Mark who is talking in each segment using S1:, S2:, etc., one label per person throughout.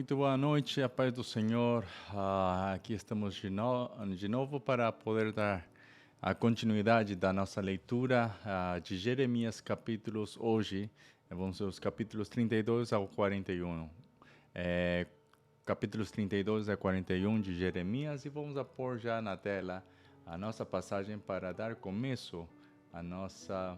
S1: Muito boa noite, a paz do Senhor. Aqui estamos de novo para poder dar a continuidade da nossa leitura de Jeremias capítulos hoje. Vamos ver os capítulos 32 ao 41. Capítulos 32 a 41 de Jeremias e vamos pôr já na tela a nossa passagem para dar começo à nossa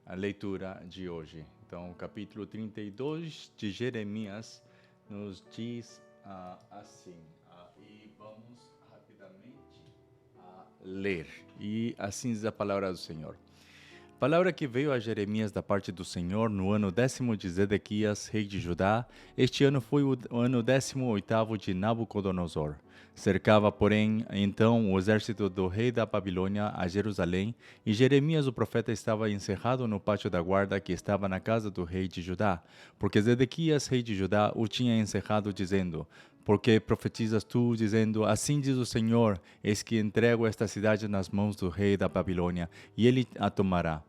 S1: a leitura de hoje. Então, o capítulo 32 de Jeremias nos diz assim, e vamos rapidamente ler. E assim diz a palavra do Senhor. Palavra que veio a Jeremias da parte do Senhor no ano 10º de Zedequias, rei de Judá. Este ano foi o ano 18º de Nabucodonosor. Cercava, porém, então o exército do rei da Babilônia a Jerusalém, e Jeremias o profeta estava encerrado no pátio da guarda que estava na casa do rei de Judá, porque Zedequias, rei de Judá, o tinha encerrado, dizendo: porque profetizas tu, dizendo, assim diz o Senhor, eis que entrego esta cidade nas mãos do rei da Babilônia, e ele a tomará.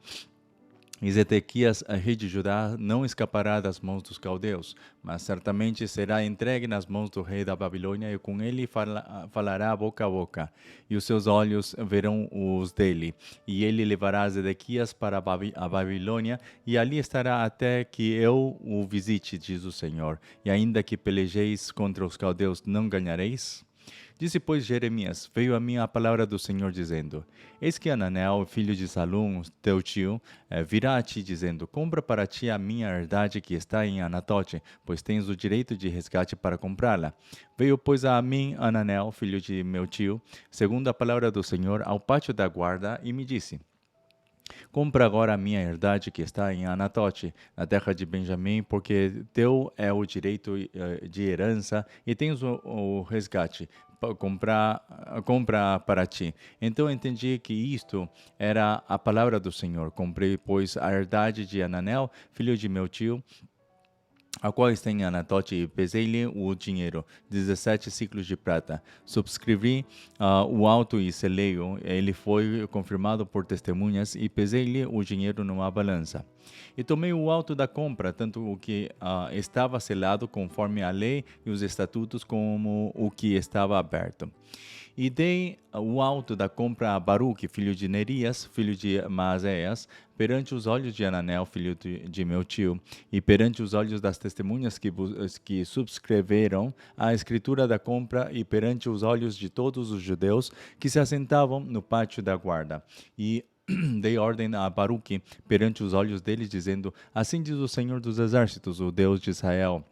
S1: E Zedequias, rei de Judá, não escapará das mãos dos caldeus, mas certamente será entregue nas mãos do rei da Babilônia, e com ele falará boca a boca, e os seus olhos verão os dele. E ele levará Zedequias para a Babilônia, e ali estará até que eu o visite, diz o Senhor. E ainda que pelejeis contra os caldeus, não ganhareis? Disse, pois, Jeremias: veio a mim a palavra do Senhor, dizendo: eis que Ananel, filho de Salum, teu tio, virá a ti, dizendo: compra para ti a minha herdade que está em Anatote, pois tens o direito de resgate para comprá-la. Veio, pois, a mim Ananel, filho de meu tio, segundo a palavra do Senhor, ao pátio da guarda, e me disse: compra agora a minha herdade que está em Anatote, na terra de Benjamim, porque teu é o direito de herança e tens o resgate. Compra para ti. Então entendi que isto era a palavra do Senhor. Comprei, pois, a herdade de Ananel, filho de meu tio, a qual está em Anatote, e pesei-lhe o dinheiro, 17 ciclos de prata. Subscrevi o auto e selei-o, ele foi confirmado por testemunhas, e pesei-lhe o dinheiro numa balança. E tomei o auto da compra, tanto o que estava selado conforme a lei e os estatutos, como o que estava aberto. E dei o auto da compra a Baruque, filho de Nerias, filho de Maazéias, perante os olhos de Ananel, filho de meu tio, e perante os olhos das testemunhas que subscreveram a escritura da compra, e perante os olhos de todos os judeus que se assentavam no pátio da guarda. E dei ordem a Baruque perante os olhos deles, dizendo: assim diz o Senhor dos Exércitos, o Deus de Israel: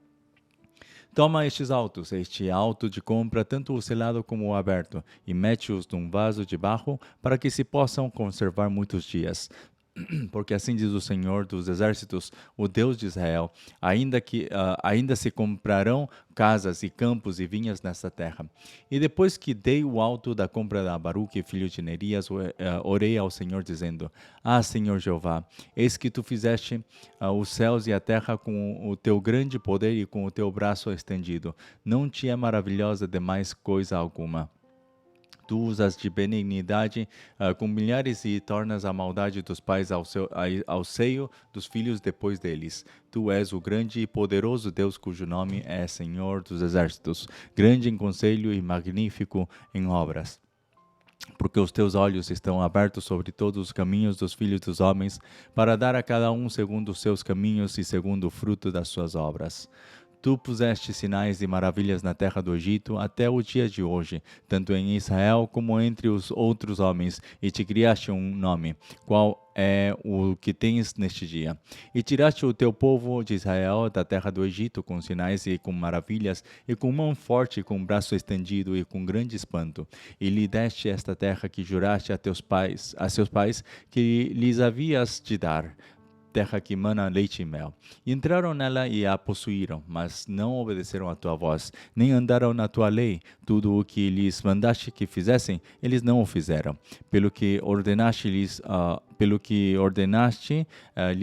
S1: toma estes autos, este auto de compra, tanto o selado como o aberto, e mete-os num vaso de barro, para que se possam conservar muitos dias. Porque assim diz o Senhor dos Exércitos, o Deus de Israel: ainda se comprarão casas e campos e vinhas nesta terra. E depois que dei o auto da compra da Baruque, filho de Nerias, orei ao Senhor, dizendo: Senhor Jeová, eis que tu fizeste os céus e a terra com o teu grande poder e com o teu braço estendido. Não te é maravilhosa demais coisa alguma. Tu usas de benignidade com milhares e tornas a maldade dos pais ao seio dos filhos depois deles. Tu és o grande e poderoso Deus, cujo nome é Senhor dos Exércitos, grande em conselho e magnífico em obras. Porque os teus olhos estão abertos sobre todos os caminhos dos filhos dos homens, para dar a cada um segundo os seus caminhos e segundo o fruto das suas obras. Tu puseste sinais e maravilhas na terra do Egito até o dia de hoje, tanto em Israel como entre os outros homens, e te criaste um nome, qual é o que tens neste dia. E tiraste o teu povo de Israel da terra do Egito com sinais e com maravilhas, e com mão forte, e com braço estendido, e com grande espanto. E lhe deste esta terra que juraste a seus pais, que lhes havias de dar, terra que mana leite e mel. E entraram nela e a possuíram, mas não obedeceram à tua voz, nem andaram na tua lei. Tudo o que lhes mandaste que fizessem, eles não o fizeram. Pelo que ordenaste, lhes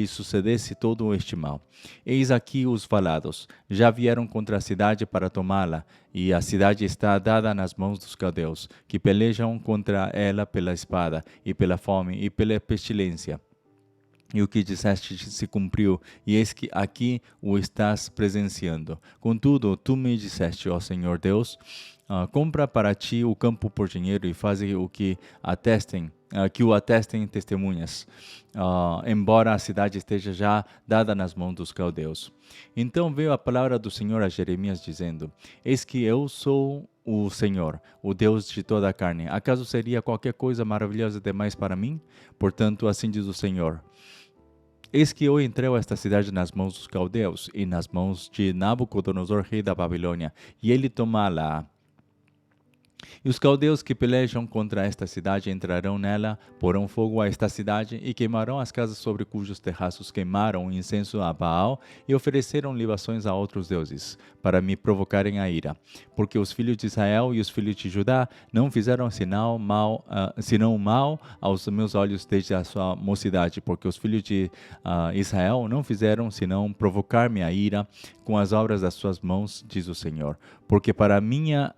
S1: sucedesse todo este mal. Eis aqui os falados. Já vieram contra a cidade para tomá-la, e a cidade está dada nas mãos dos caldeus, que pelejam contra ela pela espada, e pela fome, e pela pestilência. E o que disseste se cumpriu, e eis que aqui o estás presenciando. Contudo, tu me disseste, ó Senhor Deus, compra para ti o campo por dinheiro e faze o que atestem, que o atestem testemunhas, embora a cidade esteja já dada nas mãos dos caldeus. Então veio a palavra do Senhor a Jeremias dizendo: Eis que eu sou o Senhor, o Deus de toda a carne. Acaso seria qualquer coisa maravilhosa demais para mim? Portanto, assim diz o Senhor: Eis que eu entrego esta cidade nas mãos dos caldeus e nas mãos de Nabucodonosor, rei da Babilônia, e ele tomá-la. E os caldeus que pelejam contra esta cidade entrarão nela, porão fogo a esta cidade e queimarão as casas sobre cujos terraços queimaram incenso a Baal e ofereceram libações a outros deuses, para me provocarem a ira. Porque os filhos de Israel e os filhos de Judá não fizeram senão mal aos meus olhos desde a sua mocidade, porque os filhos de Israel não fizeram senão provocar-me a ira com as obras das suas mãos, diz o Senhor. Porque para minha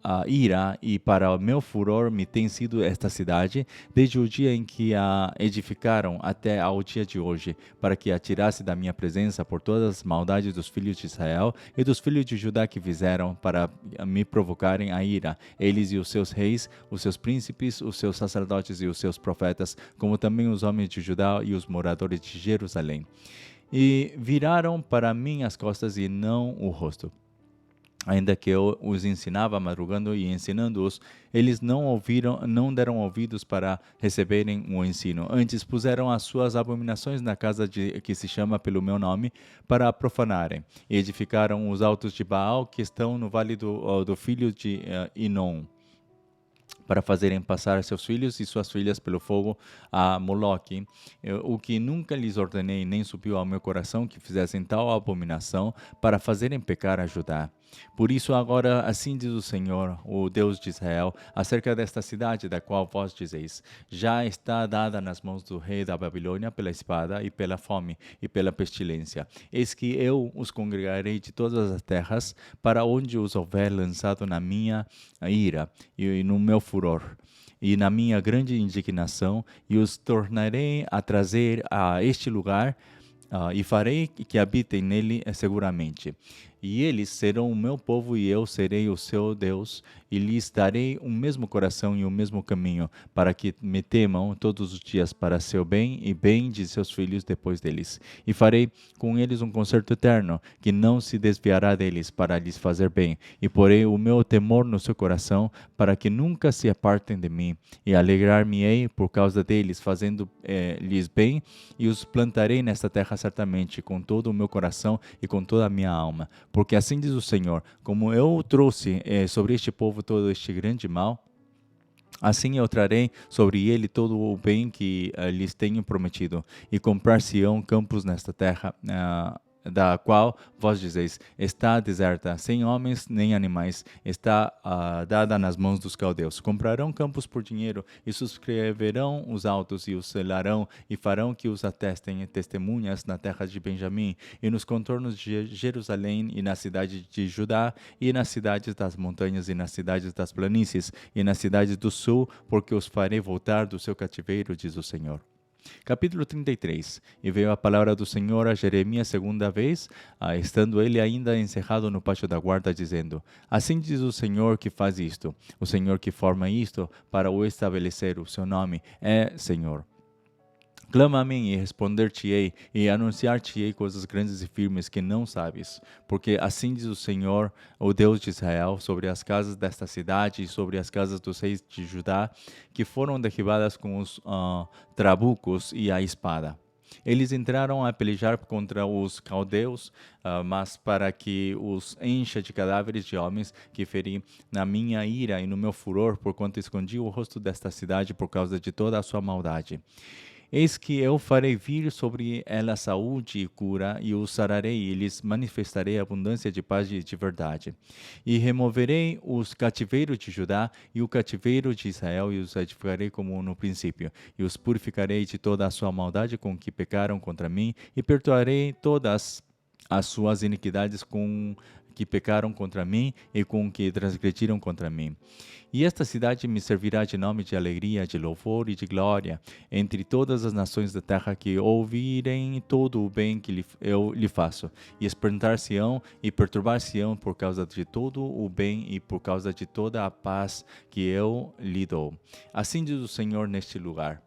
S1: a ira e para o meu furor me tem sido esta cidade, desde o dia em que a edificaram até ao dia de hoje, para que a tirasse da minha presença por todas as maldades dos filhos de Israel e dos filhos de Judá que fizeram para me provocarem a ira, eles e os seus reis, os seus príncipes, os seus sacerdotes e os seus profetas, como também os homens de Judá e os moradores de Jerusalém. E viraram para mim as costas e não o rosto. Ainda que eu os ensinava madrugando e ensinando-os, eles não deram ouvidos para receberem o ensino. Antes puseram as suas abominações na casa que se chama pelo meu nome, para a profanarem. E edificaram os altos de Baal, que estão no vale do filho de Inom, para fazerem passar seus filhos e suas filhas pelo fogo a Moloque, o que nunca lhes ordenei, nem subiu ao meu coração que fizessem tal abominação, para fazerem pecar a Judá. Por isso agora assim diz o Senhor, o Deus de Israel, acerca desta cidade da qual vós dizeis: já está dada nas mãos do rei da Babilônia pela espada e pela fome e pela pestilência. Eis que eu os congregarei de todas as terras, para onde os houver lançado na minha ira e no meu furor e na minha grande indignação, e os tornarei a trazer a este lugar, e farei que habitem nele seguramente. E eles serão o meu povo e eu serei o seu Deus, e lhes darei o mesmo coração e o mesmo caminho, para que me temam todos os dias para seu bem e bem de seus filhos depois deles. E farei com eles um concerto eterno, que não se desviará deles, para lhes fazer bem. E porei o meu temor no seu coração, para que nunca se apartem de mim. E alegrar-me-ei por causa deles, fazendo-lhes bem, e os plantarei nesta terra certamente, com todo o meu coração e com toda a minha alma. Porque assim diz o Senhor, como eu trouxe sobre este povo todo este grande mal, assim eu trarei sobre ele todo o bem que lhes tenho prometido, e comprar-se-ão campos nesta terra, da qual vós dizeis: está deserta, sem homens nem animais, está dada nas mãos dos caldeus. Comprarão campos por dinheiro, e subscreverão os autos, e os selarão, e farão que os atestem testemunhas na terra de Benjamim, e nos contornos de Jerusalém, e na cidade de Judá, e nas cidades das montanhas, e nas cidades das planícies, e nas cidades do sul, porque os farei voltar do seu cativeiro, diz o Senhor. Capítulo 33. E veio a palavra do Senhor a Jeremias segunda vez, estando ele ainda encerrado no pátio da guarda, dizendo: Assim diz o Senhor que faz isto, o Senhor que forma isto, para o estabelecer. O seu nome é Senhor. Clama a mim e responder-te-ei, e anunciar-te-ei coisas grandes e firmes que não sabes. Porque assim diz o Senhor, o Deus de Israel, sobre as casas desta cidade e sobre as casas dos reis de Judá, que foram derribadas com os trabucos e a espada. Eles entraram a pelejar contra os caldeus, mas para que os encha de cadáveres de homens que feri na minha ira e no meu furor, porquanto escondi o rosto desta cidade por causa de toda a sua maldade. Eis que eu farei vir sobre ela saúde e cura, e os sararei, e lhes manifestarei abundância de paz e de verdade. E removerei os cativeiros de Judá e o cativeiro de Israel, e os edificarei como no princípio, e os purificarei de toda a sua maldade com que pecaram contra mim, e perdoarei todas as suas iniquidades com que pecaram contra mim e com que transgrediram contra mim. E esta cidade me servirá de nome de alegria, de louvor e de glória entre todas as nações da terra que ouvirem todo o bem que eu lhe faço, e espantar-se-ão e perturbar-se-ão por causa de todo o bem e por causa de toda a paz que eu lhe dou. Assim diz o Senhor neste lugar.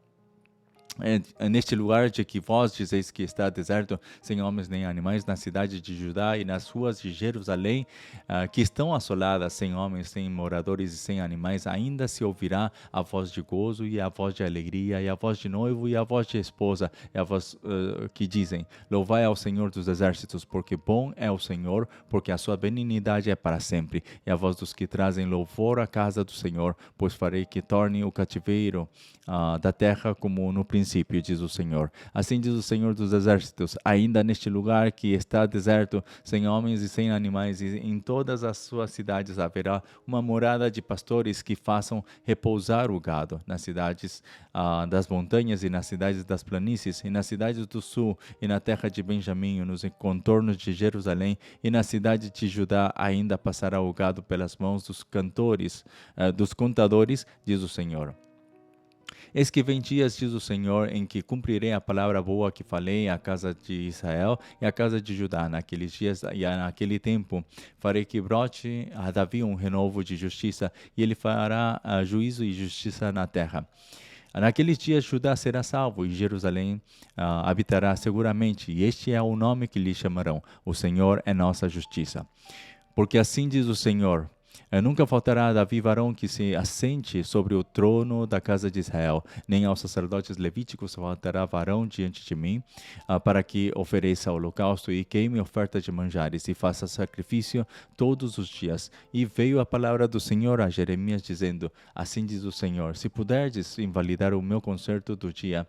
S1: Neste lugar de que vós dizeis que está deserto, sem homens nem animais, na cidade de Judá e nas ruas de Jerusalém, que estão assoladas, sem homens, sem moradores e sem animais, ainda se ouvirá a voz de gozo e a voz de alegria, e a voz de noivo e a voz de esposa, e a voz que dizem: Louvai ao Senhor dos exércitos, porque bom é o Senhor, porque a sua benignidade é para sempre. E a voz dos que trazem louvor à casa do Senhor, pois farei que torne o cativeiro da terra como no princípio, diz o Senhor. Assim diz o Senhor dos exércitos: ainda neste lugar que está deserto, sem homens e sem animais, e em todas as suas cidades haverá uma morada de pastores que façam repousar o gado, nas cidades das montanhas e nas cidades das planícies, e nas cidades do sul, e na terra de Benjamim, nos contornos de Jerusalém, e na cidade de Judá ainda passará o gado pelas mãos dos cantores, dos contadores, diz o Senhor. Eis que vem dias, diz o Senhor, em que cumprirei a palavra boa que falei à casa de Israel e à casa de Judá. Naqueles dias e naquele tempo farei que brote a Davi um renovo de justiça, e ele fará juízo e justiça na terra. Naqueles dias Judá será salvo e Jerusalém habitará seguramente, e este é o nome que lhe chamarão: o Senhor é nossa justiça. Porque assim diz o Senhor: nunca faltará a Davi varão que se assente sobre o trono da casa de Israel, nem aos sacerdotes levíticos faltará varão diante de mim, para que ofereça holocausto e queime oferta de manjares e faça sacrifício todos os dias. E veio a palavra do Senhor a Jeremias dizendo: assim diz o Senhor: se puderdes invalidar o meu concerto do dia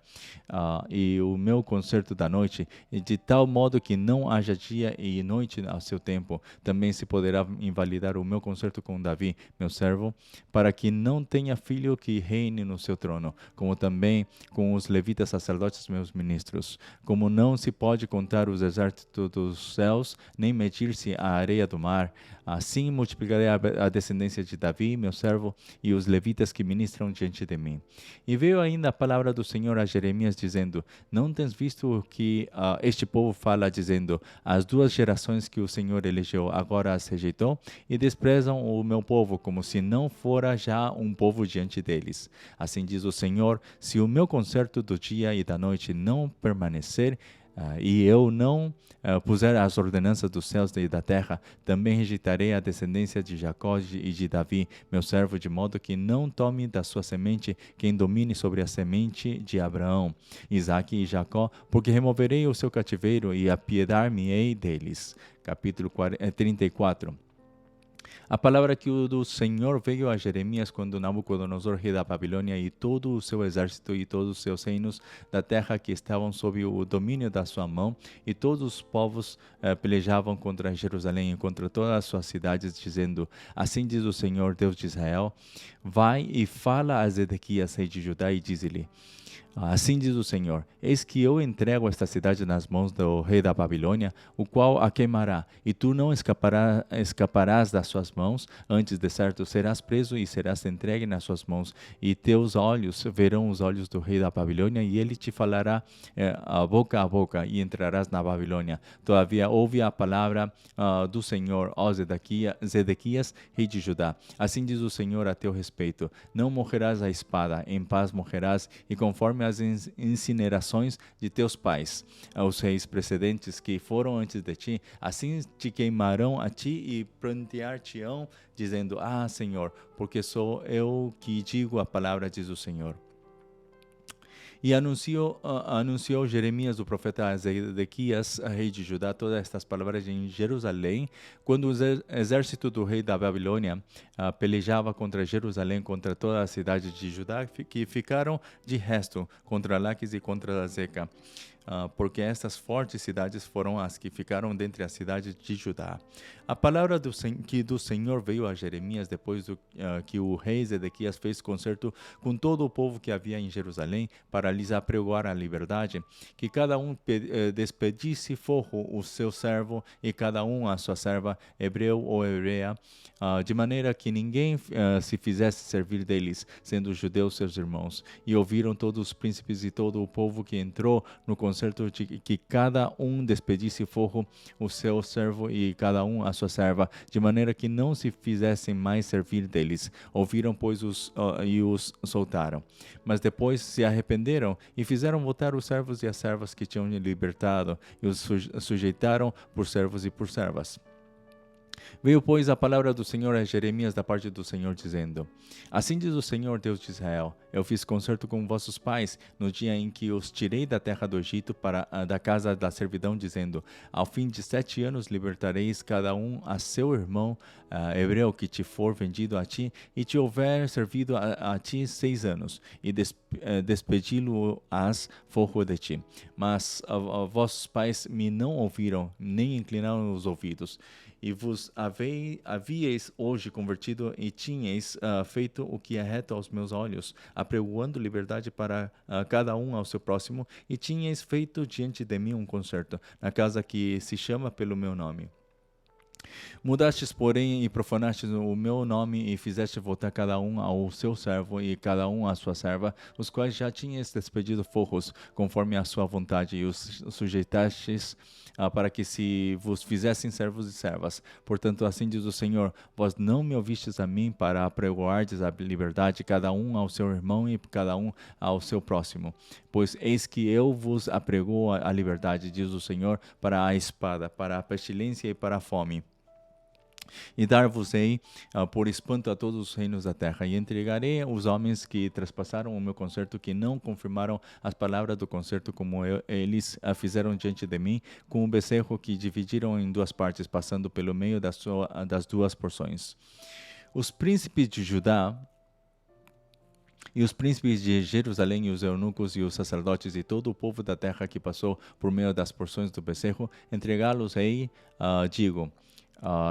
S1: e o meu concerto da noite, e de tal modo que não haja dia e noite ao seu tempo, também se poderá invalidar o meu concerto com Davi, meu servo, para que não tenha filho que reine no seu trono, como também com os levitas sacerdotes, meus ministros. Como não se pode contar os exércitos dos céus, nem medir-se a areia do mar, assim multiplicarei a descendência de Davi, meu servo, e os levitas que ministram diante de mim. E veio ainda a palavra do Senhor a Jeremias, dizendo: não tens visto o que este povo fala, dizendo: as duas gerações que o Senhor elegeu agora as rejeitou, e desprezam o meu povo, como se não fora já um povo diante deles. Assim diz o Senhor: se o meu concerto do dia e da noite não permanecer, e eu não puser as ordenanças dos céus e da terra, também rejeitarei a descendência de Jacó e de Davi, meu servo, de modo que não tome da sua semente quem domine sobre a semente de Abraão, Isaque e Jacó, porque removerei o seu cativeiro e apiedar-me-ei deles. Capítulo 34. A palavra que o do Senhor veio a Jeremias quando Nabucodonosor, rei da Babilônia, e todo o seu exército e todos os seus reinos da terra que estavam sob o domínio da sua mão, e todos os povos pelejavam contra Jerusalém e contra todas as suas cidades, dizendo: assim diz o Senhor, Deus de Israel: vai e fala a Zedequias, rei de Judá, e diz-lhe: assim diz o Senhor: eis que eu entrego esta cidade nas mãos do rei da Babilônia, o qual a queimará, e tu não escaparás das suas mãos. Antes de certo serás preso e serás entregue nas suas mãos, e teus olhos verão os olhos do rei da Babilônia, e ele te falará a boca, e entrarás na Babilônia. Todavia ouve a palavra do Senhor, ó Zedequias, rei de Judá. Assim diz o Senhor a teu respeito: não morrerás à espada, em paz morrerás, e conforme as incinerações de teus pais, aos reis precedentes que foram antes de ti, assim te queimarão a ti e prantear-te-ão, dizendo: ah, Senhor, porque sou eu que digo a palavra, diz o Senhor. E anunciou Jeremias, o profeta, a Zedequias, rei de Judá, todas estas palavras em Jerusalém, quando o exército do rei da Babilônia pelejava contra Jerusalém, contra toda a cidade de Judá, que ficaram de resto, contra Laquis e contra Azeca. porque estas fortes cidades foram as que ficaram dentre as cidades de Judá. A palavra que do Senhor veio a Jeremias depois que o rei Zedequias fez concerto com todo o povo que havia em Jerusalém para lhes apregoar a liberdade, que cada um despedisse forro o seu servo e cada um a sua serva, hebreu ou hebreia, de maneira que ninguém se fizesse servir deles, sendo os judeus seus irmãos. E ouviram todos os príncipes e todo o povo que entrou no concerto de que cada um despedisse forro o seu servo e cada um a sua serva, de maneira que não se fizessem mais servir deles. Ouviram, pois, os soltaram. Mas depois se arrependeram e fizeram voltar os servos e as servas que tinham libertado, e os sujeitaram por servos e por servas. Veio, pois, a palavra do Senhor a Jeremias da parte do Senhor, dizendo: Assim diz o Senhor, Deus de Israel: Eu fiz concerto com vossos pais no dia em que os tirei da terra do Egito da casa da servidão, dizendo: Ao fim de 7 anos libertareis cada um a seu irmão hebreu que te for vendido a ti e te houver servido a ti 6 anos, e despedi-lo-ás forro de ti. Mas vossos pais me não ouviram, nem inclinaram os ouvidos. E vos havíeis hoje convertido e tinhais feito o que é reto aos meus olhos, apregoando liberdade para cada um ao seu próximo, e tinhais feito diante de mim um concerto, na casa que se chama pelo meu nome. Mudastes, porém, e profanastes o meu nome, e fizeste voltar cada um ao seu servo e cada um à sua serva, os quais já tinhas despedido forros, conforme a sua vontade, e os sujeitastes para que se vos fizessem servos e servas. Portanto, assim diz o Senhor: Vós não me ouvistes a mim para apregoardes a liberdade, cada um ao seu irmão e cada um ao seu próximo. Pois eis que eu vos apregoo a liberdade, diz o Senhor, para a espada, para a pestilência e para a fome. E dar-vos-ei por espanto a todos os reinos da terra, e entregarei os homens que trespassaram o meu concerto, que não confirmaram as palavras do concerto, como eles fizeram diante de mim, com o becerro que dividiram em 2 partes, passando pelo meio das 2 porções. Os príncipes de Judá e os príncipes de Jerusalém, e os eunucos, e os sacerdotes, e todo o povo da terra que passou por meio das porções do becerro, entregá-los-ei,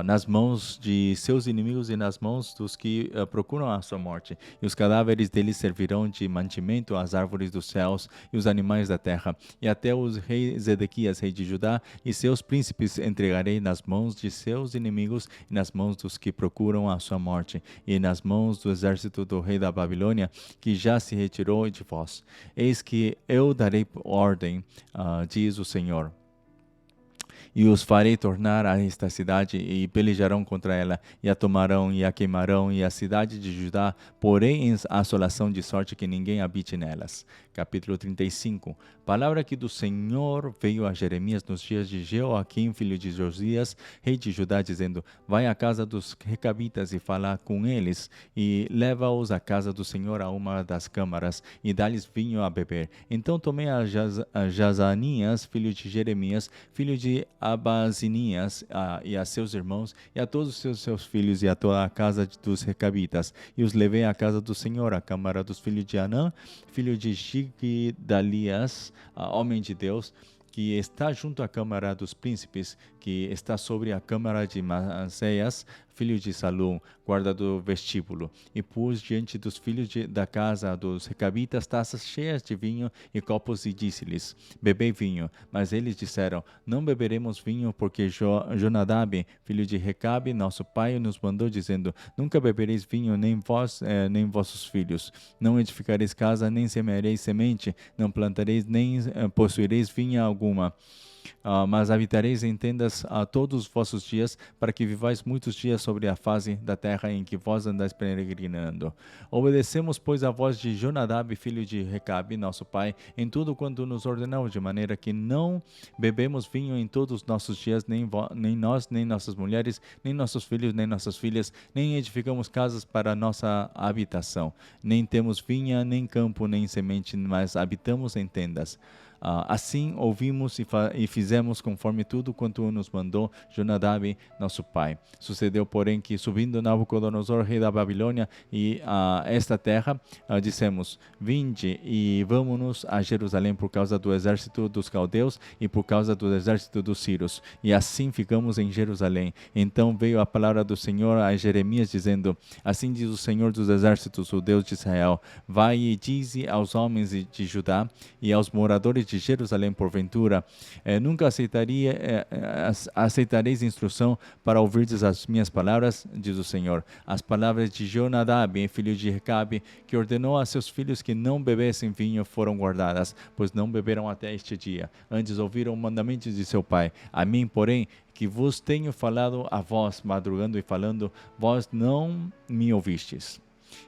S1: nas mãos de seus inimigos e nas mãos dos que procuram a sua morte. E os cadáveres deles servirão de mantimento às árvores dos céus e os animais da terra. E até os reis Zedequias, rei de Judá, e seus príncipes entregarei nas mãos de seus inimigos e nas mãos dos que procuram a sua morte, e nas mãos do exército do rei da Babilônia, que já se retirou de vós. Eis que eu darei ordem, diz o Senhor, e os farei tornar a esta cidade, e pelejarão contra ela, e a tomarão, e a queimarão, e a cidade de Judá porém em assolação, de sorte que ninguém habite nelas. Capítulo 35. Palavra que do Senhor veio a Jeremias nos dias de Jeoaquim, filho de Josias, rei de Judá, dizendo: Vai à casa dos recabitas e fala com eles, e leva-os à casa do Senhor a uma das câmaras, e dá-lhes vinho a beber. Então tomei a Jazanias, filho de Jeremias, filho de Abazinias, e a seus irmãos, e a todos os seus filhos, e a toda a casa dos recabitas, e os levei à casa do Senhor, à câmara dos filhos de Anã, filho de Gigdalias, homem de Deus, que está junto à câmara dos príncipes, que está sobre a câmara de Maaseias, filho de Salum, guarda do vestíbulo, e pus diante dos filhos da casa dos recabitas taças cheias de vinho e copos, e disse-lhes: Bebei vinho. Mas eles disseram: Não beberemos vinho, porque Jonadab, filho de Recabe, nosso pai, nos mandou, dizendo: Nunca bebereis vinho, nem vós, nem vossos filhos. Não edificareis casa, nem semeareis semente, não plantareis, nem possuireis vinha alguma. Mas habitareis em tendas todos os vossos dias, para que vivais muitos dias sobre a face da terra em que vós andais peregrinando. Obedecemos, pois, a voz de Jonadab, filho de Recabe, nosso pai, em tudo quanto nos ordenou, de maneira que não bebemos vinho em todos os nossos dias, nem nós, nem nossas mulheres, nem nossos filhos, nem nossas filhas, nem edificamos casas para nossa habitação. Nem temos vinha, nem campo, nem semente, mas habitamos em tendas. Assim ouvimos e fizemos conforme tudo quanto nos mandou Jonadab, nosso pai. Sucedeu, porém, que subindo Nabucodonosor, rei da Babilônia, e a esta terra, dissemos: Vinde e vamos-nos a Jerusalém por causa do exército dos caldeus e por causa do exército dos sírios. E assim ficamos em Jerusalém. Então veio a palavra do Senhor a Jeremias, dizendo: Assim diz o Senhor dos exércitos, o Deus de Israel: Vai e dize aos homens de Judá e aos moradores de Jerusalém, porventura, nunca aceitareis instrução para ouvirdes as minhas palavras, diz o Senhor. As palavras de Jonadab, filho de Recabe, que ordenou a seus filhos que não bebessem vinho, foram guardadas, pois não beberam até este dia. Antes ouviram o mandamento de seu pai. A mim, porém, que vos tenho falado a vós, madrugando e falando, vós não me ouvistes.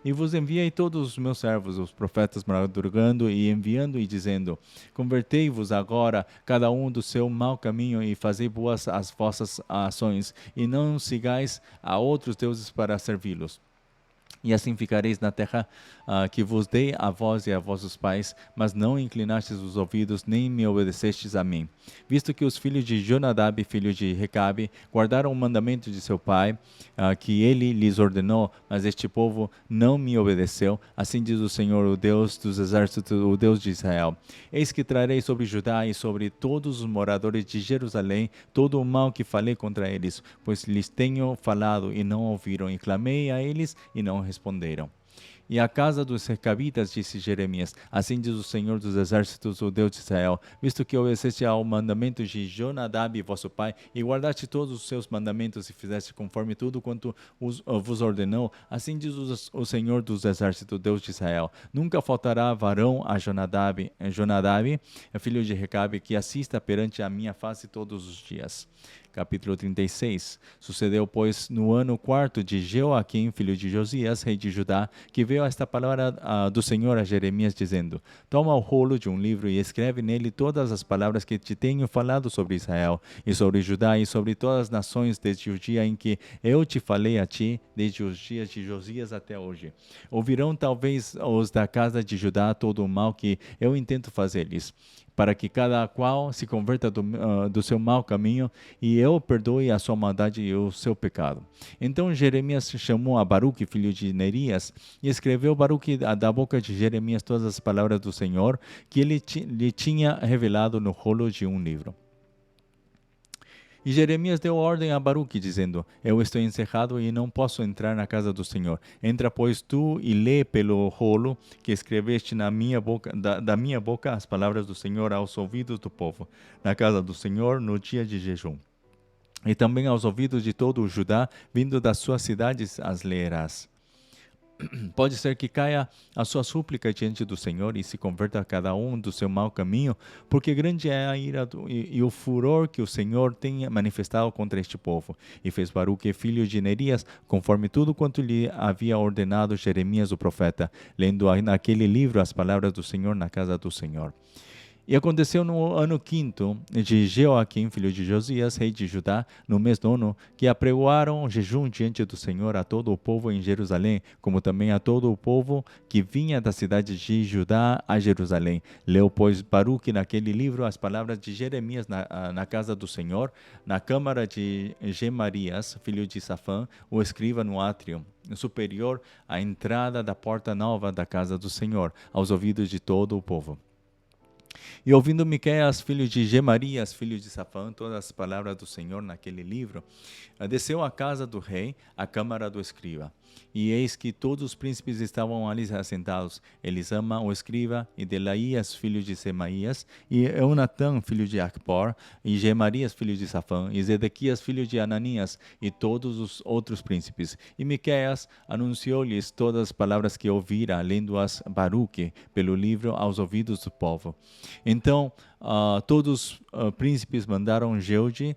S1: E vos enviei todos os meus servos, os profetas, madrugando e enviando e dizendo: Convertei-vos agora, cada um do seu mau caminho, e fazei boas as vossas ações, e não sigais a outros deuses para servi-los. E assim ficareis na terra que vos dei a vós e a vossos pais, mas não inclinastes os ouvidos, nem me obedecestes a mim. Visto que os filhos de Jonadab, filho de Recabe, guardaram o mandamento de seu pai, que ele lhes ordenou, mas este povo não me obedeceu, assim diz o Senhor, o Deus dos exércitos, o Deus de Israel: Eis que trarei sobre Judá e sobre todos os moradores de Jerusalém todo o mal que falei contra eles, pois lhes tenho falado e não ouviram, e clamei a eles e não responderam. E a casa dos recabitas, disse Jeremias: Assim diz o Senhor dos exércitos, o Deus de Israel: Visto que obedeceste ao mandamento de Jonadab, vosso pai, e guardaste todos os seus mandamentos e fizeste conforme tudo quanto vos ordenou, assim diz o Senhor dos exércitos, Deus de Israel: Nunca faltará varão a Jonadab, filho de Recabe, que assista perante a minha face todos os dias. Capítulo 36. Sucedeu, pois, no ano 4 de Jeoaquim, filho de Josias, rei de Judá, que veio esta palavra do Senhor a Jeremias, dizendo: Toma o rolo de um livro e escreve nele todas as palavras que te tenho falado sobre Israel, e sobre Judá, e sobre todas as nações, desde o dia em que eu te falei a ti, desde os dias de Josias até hoje. Ouvirão talvez os da casa de Judá todo o mal que eu intento fazer-lhes, para que cada qual se converta do seu mau caminho, e eu perdoe a sua maldade e o seu pecado. Então Jeremias chamou a Baruque, filho de Nerias, e escreveu Baruque da boca de Jeremias todas as palavras do Senhor, que ele lhe tinha revelado no rolo de um livro. E Jeremias deu ordem a Baruque, dizendo: Eu estou encerrado e não posso entrar na casa do Senhor. Entra, pois, tu e lê pelo rolo que escreveste na minha boca, da minha boca as palavras do Senhor aos ouvidos do povo, na casa do Senhor, no dia de jejum. E também aos ouvidos de todo o Judá, vindo das suas cidades, as lerás. Pode ser que caia a sua súplica diante do Senhor e se converta cada um do seu mau caminho, porque grande é a ira e o furor que o Senhor tem manifestado contra este povo. E fez Baruque, filho de Nerias, conforme tudo quanto lhe havia ordenado Jeremias o profeta, lendo naquele livro as palavras do Senhor na casa do Senhor. E aconteceu no ano 5º de Jeoaquim, filho de Josias, rei de Judá, no mês 9º, que apregoaram jejum diante do Senhor a todo o povo em Jerusalém, como também a todo o povo que vinha da cidade de Judá a Jerusalém. Leu, pois, Baruque naquele livro as palavras de Jeremias na casa do Senhor, na câmara de Gemarias, filho de Safã, o escriba no átrio superior, à entrada da porta nova da casa do Senhor, aos ouvidos de todo o povo. E ouvindo Miqueias, filho de Gemarias, filho de Safã, todas as palavras do Senhor naquele livro, desceu à casa do rei, à câmara do escriba. E eis que todos os príncipes estavam ali assentados: Elisama, o escriba, e Delaías, filho de Semaías, e Eunatã, filho de Acpor, e Gemarias, filho de Safã, e Zedequias, filho de Ananias, e todos os outros príncipes. E Miqueias anunciou-lhes todas as palavras que ouvira, lendo-as Baruque pelo livro aos ouvidos do povo. Então todos os príncipes mandaram Jeude,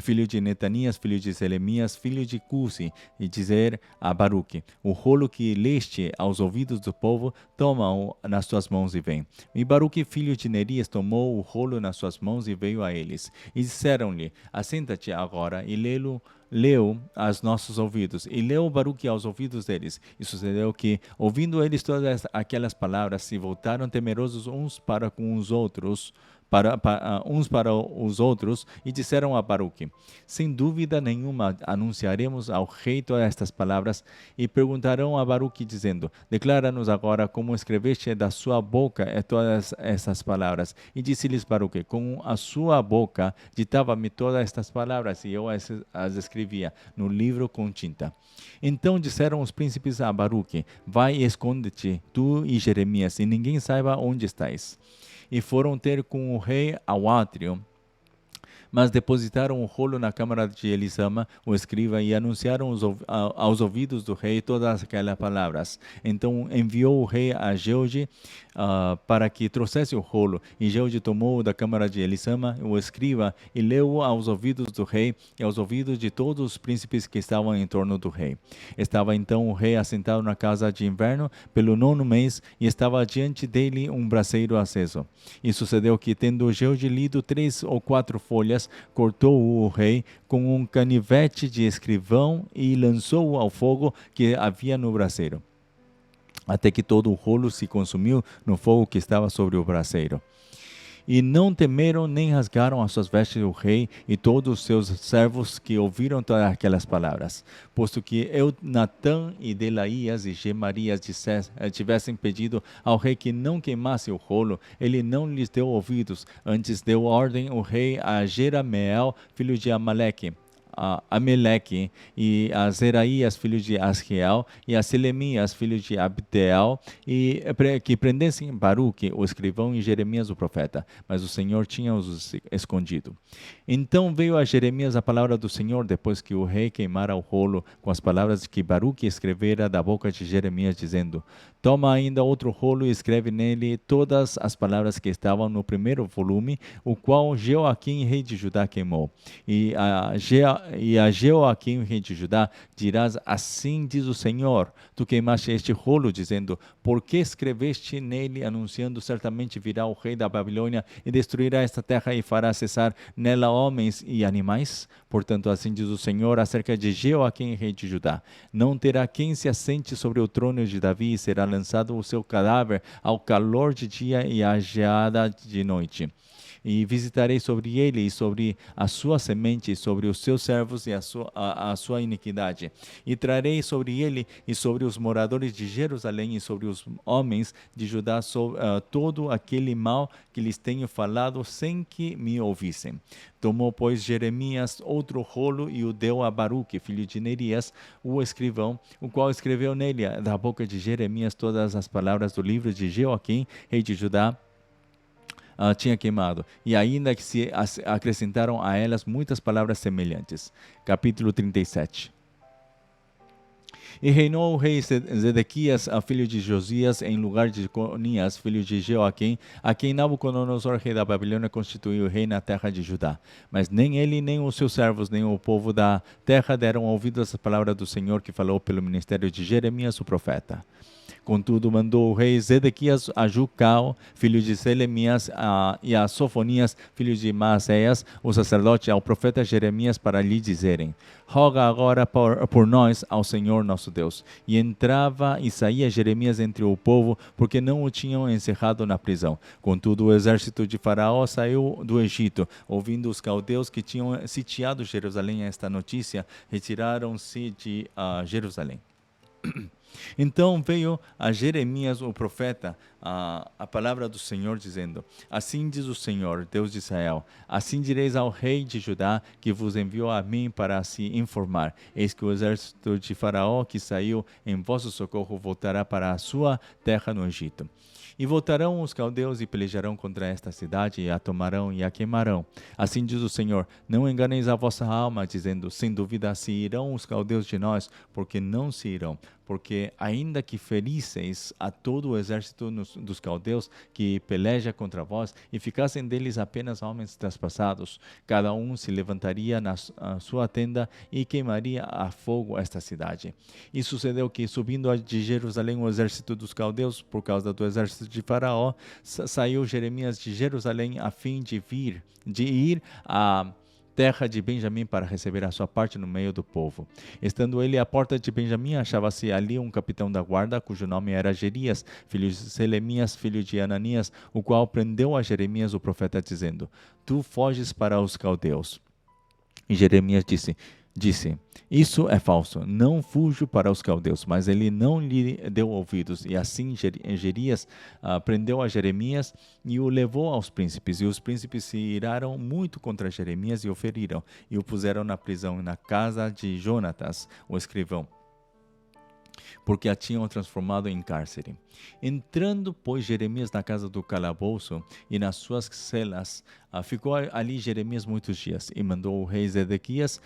S1: filho de Netanias, filho de Selemias, filho de Cusi, e dizer a Baruque: O rolo que leste aos ouvidos do povo, toma-o nas tuas mãos e vem. E Baruque, filho de Nerias, tomou o rolo nas suas mãos e veio a eles. E disseram-lhe: Assenta-te agora e lê-lo leu aos nossos ouvidos, e leu Baruque aos ouvidos deles. E sucedeu que, ouvindo eles todas aquelas palavras, se voltaram temerosos uns para com os outros, uns para os outros, e disseram a Baruque: sem dúvida nenhuma anunciaremos ao rei todas estas palavras, e perguntarão a Baruque, dizendo: declara-nos agora como escreveste da sua boca todas estas palavras. E disse-lhes Baruque: com a sua boca ditava-me todas estas palavras, e eu as escrevia no livro com tinta. Então disseram os príncipes a Baruque: vai e esconde-te, tu e Jeremias, e ninguém saiba onde estáis. E foram ter com o rei ao átrio, mas depositaram o rolo na câmara de Elisama, o escriba, e anunciaram aos ouvidos do rei todas aquelas palavras. Então enviou o rei a Jeude para que trouxesse o rolo, e Jeude tomou da câmara de Elisama, o escriba, e leu aos ouvidos do rei e aos ouvidos de todos os príncipes que estavam em torno do rei. Estava então o rei assentado na casa de inverno pelo 9º mês, e estava diante dele um braseiro aceso. E sucedeu que, tendo Jeude lido 3 ou 4 folhas, cortou o rei com um canivete de escrivão e lançou-o ao fogo que havia no braseiro, até que todo o rolo se consumiu no fogo que estava sobre o braseiro. E não temeram nem rasgaram as suas vestes o rei e todos os seus servos que ouviram todas aquelas palavras, posto que Natã e Delaías e Gemarias tivessem pedido ao rei que não queimasse o rolo, ele não lhes deu ouvidos. Antes deu ordem o rei a Jerameel, filho de a Ameleque, e a Zeraías, filho de Asriel, e a Selemias, filho de Abdeel, e que prendessem Baruque, o escrivão, e Jeremias, o profeta. Mas o Senhor tinha-os escondido. Então veio a Jeremias a palavra do Senhor, depois que o rei queimara o rolo, com as palavras que Baruque escrevera da boca de Jeremias, dizendo: toma ainda outro rolo e escreve nele todas as palavras que estavam no primeiro volume, o qual Jeoaquim, rei de Judá, queimou. E a Jeoaquim, rei de Judá, dirás: assim diz o Senhor, tu queimaste este rolo, dizendo: por que escreveste nele, anunciando: certamente virá o rei da Babilônia e destruirá esta terra e fará cessar nela homens e animais? Portanto, assim diz o Senhor acerca de Jeoaquim, rei de Judá: não terá quem se assente sobre o trono de Davi, e será lançado o seu cadáver ao calor de dia e à geada de noite. E visitarei sobre ele e sobre a sua semente, e sobre os seus servos e a sua iniquidade. E trarei sobre ele e sobre os moradores de Jerusalém e sobre os homens de Judá todo aquele mal que lhes tenho falado sem que me ouvissem. Tomou, pois, Jeremias outro rolo e o deu a Baruque, filho de Nerias, o escrivão, o qual escreveu nele da boca de Jeremias todas as palavras do livro de Jeoaquim, rei de Judá, tinha queimado, e ainda que se acrescentaram a elas muitas palavras semelhantes. Capítulo 37. E reinou o rei Zedequias, filho de Josias, em lugar de Jeconias, filho de Jeoaquim, a quem Nabucodonosor, rei da Babilônia, constituiu rei na terra de Judá. Mas nem ele, nem os seus servos, nem o povo da terra deram ouvidos às palavras do Senhor, que falou pelo ministério de Jeremias, o profeta. Contudo, mandou o rei Zedequias a Jucal, filho de Selemias, e a Sofonias, filho de Maaseias, o sacerdote, ao profeta Jeremias, para lhe dizerem: roga agora por nós ao Senhor nosso Deus. E entrava e saía Jeremias entre o povo, porque não o tinham encerrado na prisão. Contudo, o exército de Faraó saiu do Egito. Ouvindo os caldeus que tinham sitiado Jerusalém esta notícia, retiraram-se de Jerusalém. Então veio a Jeremias, o profeta, a palavra do Senhor, dizendo: assim diz o Senhor, Deus de Israel: assim direis ao rei de Judá, que vos enviou a mim para se informar: eis que o exército de Faraó, que saiu em vosso socorro, voltará para a sua terra no Egito. E voltarão os caldeus e pelejarão contra esta cidade, e a tomarão e a queimarão. Assim diz o Senhor: não enganeis a vossa alma, dizendo: sem dúvida se irão os caldeus de nós, porque não se irão. Porque ainda que ferisseis a todo o exército dos caldeus que peleja contra vós, e ficassem deles apenas homens traspassados, cada um se levantaria na sua tenda e queimaria a fogo esta cidade. E sucedeu que, subindo de Jerusalém o exército dos caldeus, por causa do exército de Faraó, saiu Jeremias de Jerusalém a fim de ir à terra de Benjamim para receber a sua parte no meio do povo. Estando ele à porta de Benjamim, achava-se ali um capitão da guarda, cujo nome era Jerias, filho de Selemias, filho de Ananias, o qual prendeu a Jeremias o profeta, dizendo: Tu foges para os caldeus. E Jeremias disse: Isso é falso, não fujo para os caldeus. Mas ele não lhe deu ouvidos. E assim Jerias prendeu a Jeremias e o levou aos príncipes. E os príncipes se iraram muito contra Jeremias e o feriram. E o puseram na prisão, na casa de Jonatas, o escrivão, porque a tinham transformado em cárcere. Entrando, pois, Jeremias na casa do calabouço e nas suas celas, ficou ali Jeremias muitos dias, e mandou o rei Zedequias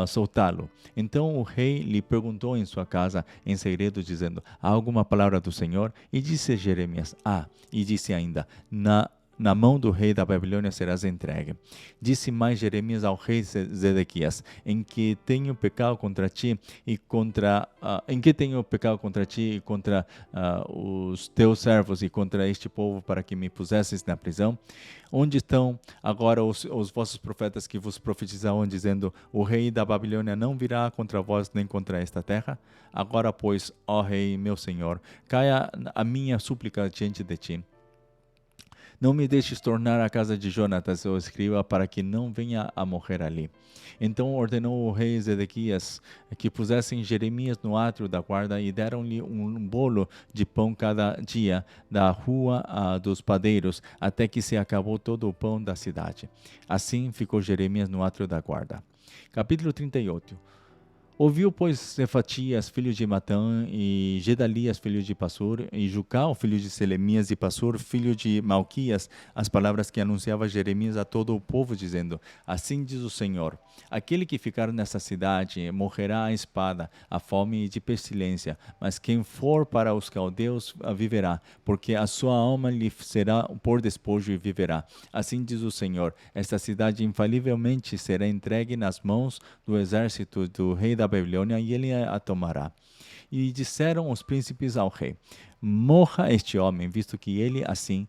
S1: soltá-lo. Então o rei lhe perguntou em sua casa, em segredo, dizendo: Há alguma palavra do Senhor? E disse Jeremias: E disse ainda: Na mão do rei da Babilônia serás entregue. Disse mais Jeremias ao rei Zedequias: Em que tenho pecado contra ti e contra os teus servos e contra este povo, para que me pusesses na prisão? Onde estão agora os vossos profetas que vos profetizavam, dizendo: O rei da Babilônia não virá contra vós nem contra esta terra? Agora, pois, ó rei meu senhor, caia a minha súplica diante de ti. Não me deixes tornar à casa de Jonatas, o escriba, para que não venha a morrer ali. Então ordenou o rei Zedequias que pusessem Jeremias no átrio da guarda e deram-lhe um bolo de pão cada dia da rua dos padeiros, até que se acabou todo o pão da cidade. Assim ficou Jeremias no átrio da guarda. Capítulo 38. Ouviu, pois, Cefatias, filho de Matã, e Gedalias, filho de Passur, e Jucal, filho de Selemias, e Passur, filho de Malquias, as palavras que anunciava Jeremias a todo o povo, dizendo: Assim diz o Senhor: Aquele que ficar nessa cidade morrerá à espada, à fome e de pestilência, mas quem for para os caldeus viverá, porque a sua alma lhe será por despojo e viverá. Assim diz o Senhor: Esta cidade infalivelmente será entregue nas mãos do exército do rei da Babilônia, e ele a tomará. E disseram os príncipes ao rei: Morra este homem, visto que ele assim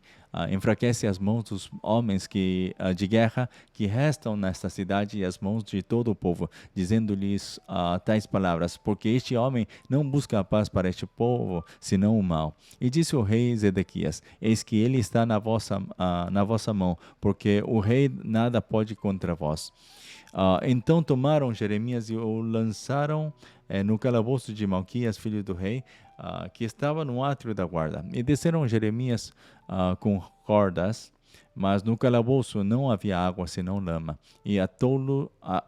S1: enfraquece as mãos dos homens de guerra que restam nesta cidade e as mãos de todo o povo, dizendo-lhes tais palavras: Porque este homem não busca a paz para este povo, senão o mal. E disse o rei Zedequias: Eis que ele está na vossa mão, porque o rei nada pode contra vós. Então tomaram Jeremias e o lançaram no calabouço de Malquias, filho do rei, que estava no átrio da guarda. E desceram Jeremias com cordas, mas no calabouço não havia água senão lama. E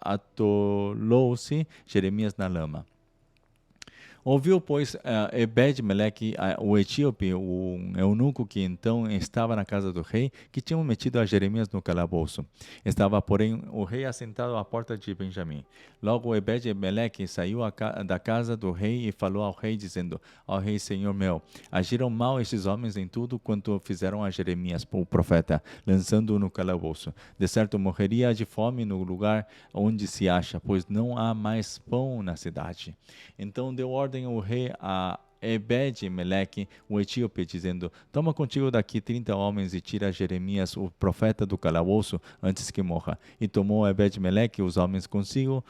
S1: atolou-se Jeremias na lama. Ouviu, pois, Ebed-Meleque, o etíope, o eunuco que então estava na casa do rei, que tinham metido a Jeremias no calabouço. Estava, porém, o rei assentado à porta de Benjamim. Logo Ebed-Meleque saiu da casa do rei e falou ao rei, dizendo: Ó rei, senhor meu, agiram mal estes homens em tudo quanto fizeram a Jeremias, o profeta, lançando-o no calabouço. De certo, morreria de fome no lugar onde se acha, pois não há mais pão na cidade. Então deu ordem o rei a Ebed-Meleque, o etíope, dizendo: Toma contigo daqui 30 homens e tira Jeremias, o profeta, do calabouço, antes que morra. E tomou Ebed-Meleque os homens consigo,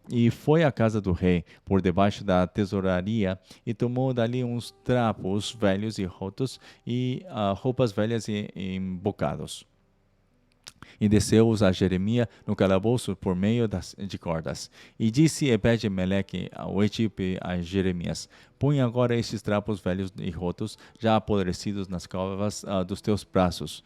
S1: e foi à casa do rei, por debaixo da tesouraria, e tomou dali uns trapos velhos e rotos, e roupas velhas e embocados. E desceu-os a Jeremias no calabouço por meio de cordas. E disse Ebed-Meleque, o etíope, a Jeremias: Põe agora estes trapos velhos e rotos, já apodrecidos nas covas dos teus braços,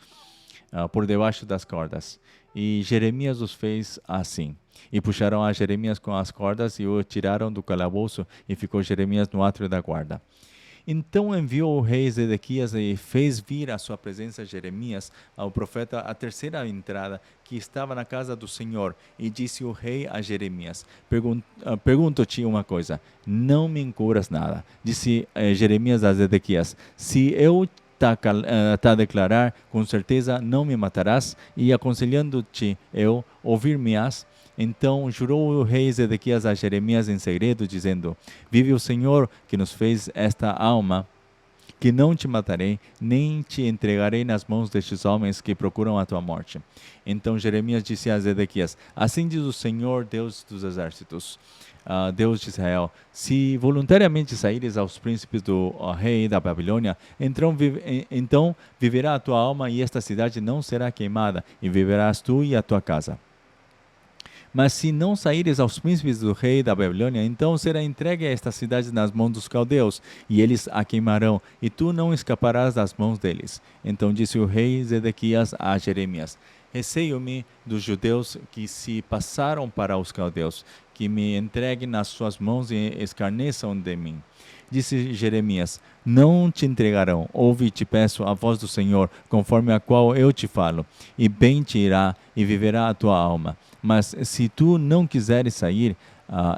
S1: por debaixo das cordas. E Jeremias os fez assim. E puxaram a Jeremias com as cordas e o tiraram do calabouço, e ficou Jeremias no átrio da guarda. Então enviou o rei Zedequias e fez vir à sua presença Jeremias, ao profeta, a terceira entrada, que estava na casa do Senhor. E disse o rei a Jeremias: Pergunto-te uma coisa, não me encubras nada. Disse Jeremias a Zedequias: Se eu a declarar, com certeza não me matarás, e aconselhando-te eu, ouvir-me-ás. Então jurou o rei Zedequias a Jeremias em segredo, dizendo: Vive o Senhor que nos fez esta alma, que não te matarei, nem te entregarei nas mãos destes homens que procuram a tua morte. Então Jeremias disse a Zedequias: assim diz o Senhor, Deus dos exércitos, Deus de Israel: se voluntariamente saíres aos príncipes do rei da Babilônia, então viverá a tua alma, e esta cidade não será queimada, e viverás tu e a tua casa. Mas se não saíres aos príncipes do rei da Babilônia, então será entregue esta cidade nas mãos dos caldeus, e eles a queimarão, e tu não escaparás das mãos deles. Então disse o rei Zedequias a Jeremias: receio-me dos judeus que se passaram para os caldeus, que me entreguem nas suas mãos e escarneçam de mim. Disse Jeremias: não te entregarão. Ouve, te peço, a voz do Senhor, conforme a qual eu te falo, e bem te irá, e viverá a tua alma. Mas se tu não quiseres sair,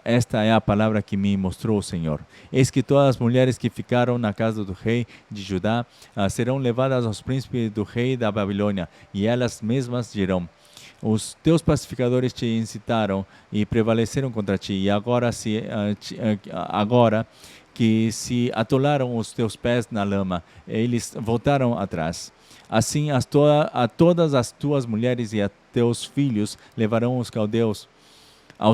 S1: esta é a palavra que me mostrou o Senhor. Eis que todas as mulheres que ficaram na casa do rei de Judá serão levadas aos príncipes do rei da Babilônia, e elas mesmas dirão: os teus pacificadores te incitaram e prevaleceram contra ti, e agora que se atolaram os teus pés na lama, eles voltaram atrás. Assim a todas as tuas mulheres e a teus filhos levarão aos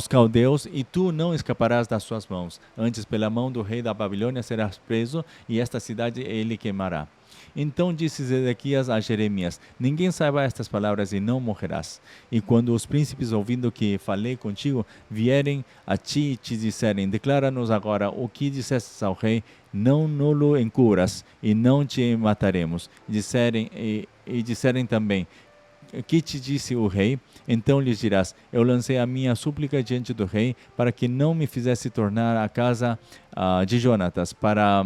S1: caldeus, e tu não escaparás das suas mãos. Antes, pela mão do rei da Babilônia serás preso, e esta cidade ele queimará. Então disse Zedequias a Jeremias: ninguém saiba estas palavras, e não morrerás. E quando os príncipes, ouvindo que falei contigo, vierem a ti e te disserem: declara-nos agora o que dissestes ao rei, não nulo encubras, e não te mataremos. Disserem também: que te disse o rei? Então lhes dirás: eu lancei a minha súplica diante do rei, para que não me fizesse tornar à casa de Jonatas, para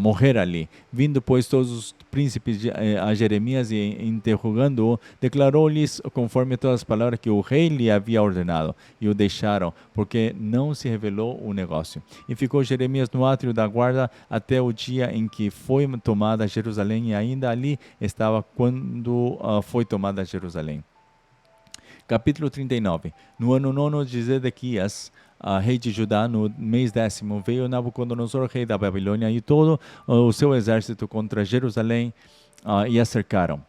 S1: morrer ali. Vindo, pois, todos os príncipes a Jeremias e interrogando-o, declarou-lhes conforme todas as palavras que o rei lhe havia ordenado, e o deixaram, porque não se revelou o negócio. E ficou Jeremias no átrio da guarda até o dia em que foi tomada Jerusalém, e ainda ali estava quando foi tomada Jerusalém. Capítulo 39. No ano 9 de Zedequias, rei de Judá, no mês 10º, veio Nabucodonosor, rei da Babilônia, e todo o seu exército contra Jerusalém, e a cercaram.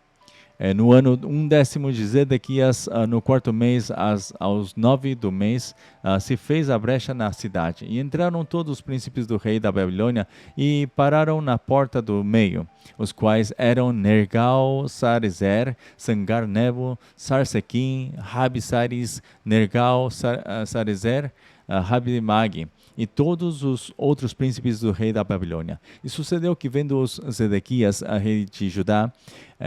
S1: No ano 11º de Zedequias, no quarto mês, aos 9 do mês, se fez a brecha na cidade. E entraram todos os príncipes do rei da Babilônia e pararam na porta do meio, os quais eram Nergal-Sarezer, Sangar-Nebo, Sarsequim, Rabi-Saris, Nergal-Sarezer, Rabi-Mag, e todos os outros príncipes do rei da Babilônia. E sucedeu que, vendo os Zedequias, rei de Judá,